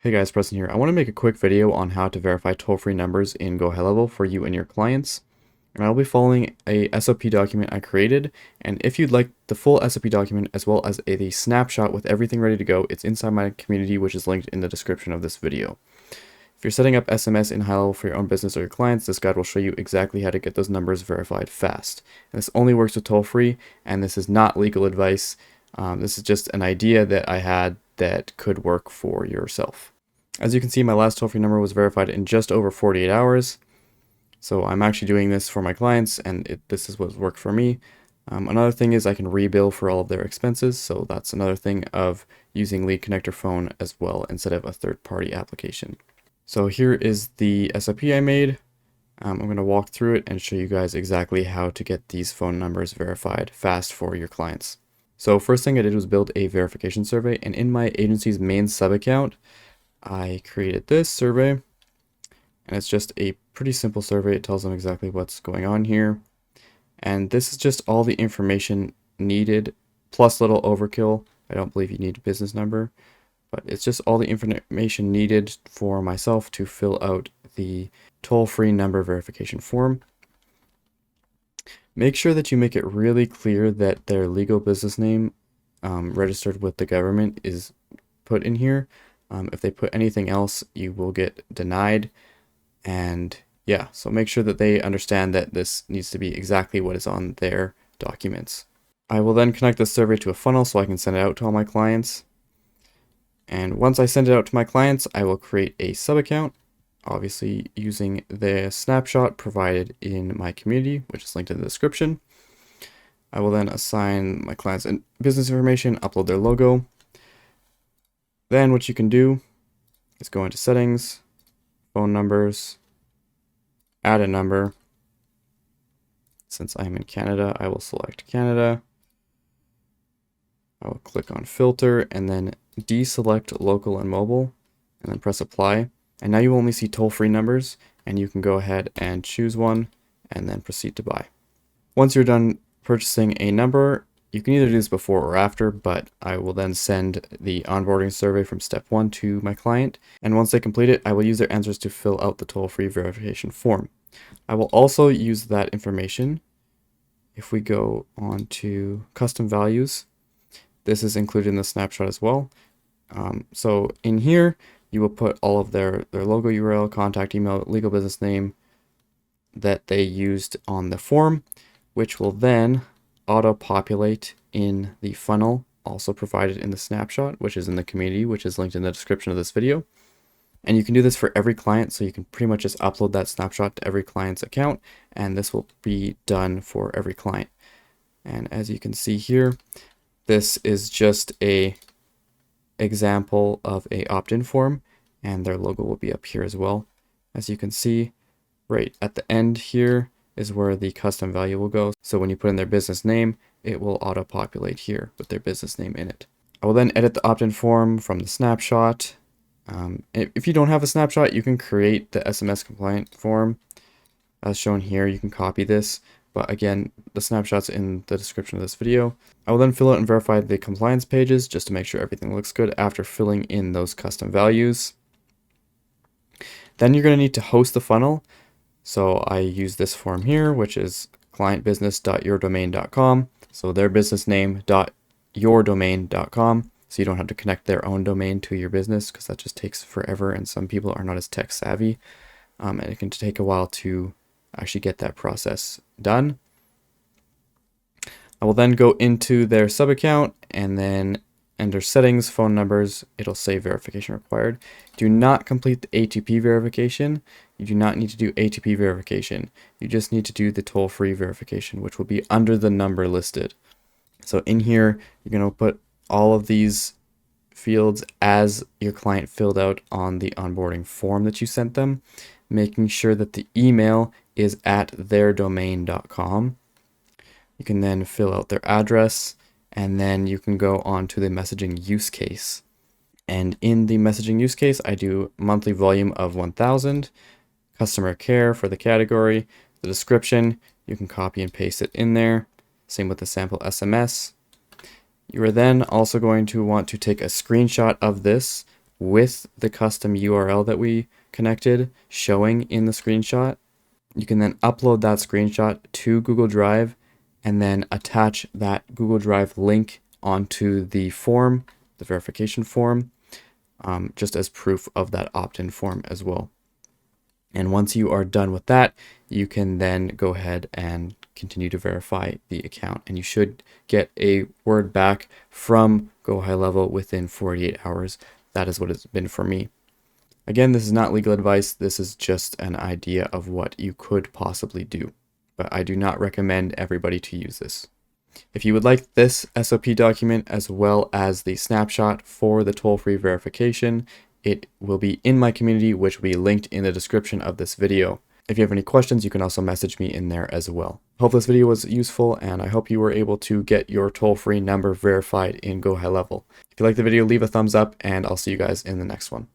Hey guys, Preston here. I want to make a quick video on how to verify toll-free numbers in GoHighLevel for you and your clients. And I'll be following a SOP document I created. And if you'd like the full SOP document as well as a snapshot with everything ready to go, it's inside my community, which is linked in the description of this video. If you're setting up SMS in HighLevel for your own business or your clients, this guide will show you exactly how to get those numbers verified fast. And this only works with toll-free, and this is not legal advice. This is just an idea that I had that could work for yourself. As you can see, my last toll-free number was verified in just over 48 hours. So I'm actually doing this for my clients, and this is what's worked for me. Another thing is I can rebill for all of their expenses. So that's another thing of using Lead Connector Phone as well instead of a third-party application. So here is the SOP I made. I'm going to walk through it and show you guys exactly how to get these phone numbers verified fast for your clients. So first thing I did was build a verification survey, and in my agency's main sub account, I created this survey, and it's just a pretty simple survey. It tells them exactly what's going on here. And this is just all the information needed, plus little overkill. I don't believe you need a business number, but it's just all the information needed for myself to fill out the toll-free number verification form. Make sure that you make it really clear that their legal business name registered with the government is put in here. If they put anything else, you will get denied. And yeah, so make sure that they understand that this needs to be exactly what is on their documents. I will then connect this survey to a funnel so I can send it out to all my clients. And once I send it out to my clients, I will create a sub account, obviously using the snapshot provided in my community, which is linked in the description. I will then assign my clients business information, upload their logo. Then what you can do is go into settings, phone numbers, add a number. Since I'm in Canada, I will select Canada. I will click on filter and then deselect local and mobile and then press apply. And now you only see toll-free numbers, and you can go ahead and choose one and then proceed to buy. Once you're done purchasing a number, you can either do this before or after, but I will then send the onboarding survey from step 1 to my client. And once they complete it, I will use their answers to fill out the toll-free verification form. I will also use that information. If we go on to custom values, this is included in the snapshot as well. So in here, you will put all of their logo URL, contact email, legal business name that they used on the form, which will then auto-populate in the funnel also provided in the snapshot, which is in the community, which is linked in the description of this video. And you can do this for every client, so you can pretty much just upload that snapshot to every client's account, and this will be done for every client. And as you can see here, this is just a example of a opt-in form, and their logo will be up here as well. As you can see, right at the end here is where the custom value will go. So when you put in their business name, it will auto-populate here with their business name in it. I will then edit the opt-in form from the snapshot. If you don't have a snapshot, you can create the SMS compliant form as shown here. You can copy this, but again, the snapshot's in the description of this video. I will then fill out and verify the compliance pages just to make sure everything looks good after filling in those custom values. Then you're going to need to host the funnel. So I use this form here, which is clientbusiness.yourdomain.com. So their business name.yourdomain.com. So you don't have to connect their own domain to your business, because that just takes forever and some people are not as tech savvy. And it can take a while to actually get that process done. I will then go into their sub account and then under settings, phone numbers, it'll say verification required. Do not complete the ATP verification. You do not need to do ATP verification. You just need to do the toll-free verification, which will be under the number listed. So in here, you're going to put all of these fields as your client filled out on the onboarding form that you sent them, making sure that the email is at theirdomain.com. You can then fill out their address, and then you can go on to the messaging use case. And in the messaging use case, I do monthly volume of 1,000, customer care for the category, the description, you can copy and paste it in there. Same with the sample SMS. You are then also going to want to take a screenshot of this with the custom URL that we connected showing in the screenshot. You can then upload that screenshot to Google Drive and then attach that Google Drive link onto the form, the verification form, just as proof of that opt-in form as well. And once you are done with that, you can then go ahead and continue to verify the account. And you should get a word back from GoHighLevel within 48 hours. That is what it's been for me. Again, this is not legal advice. This is just an idea of what you could possibly do. But I do not recommend everybody to use this. If you would like this SOP document as well as the snapshot for the toll-free verification, it will be in my community, which will be linked in the description of this video. If you have any questions, you can also message me in there as well. Hope this video was useful, and I hope you were able to get your toll-free number verified in GoHighLevel. If you like the video, leave a thumbs up, and I'll see you guys in the next one.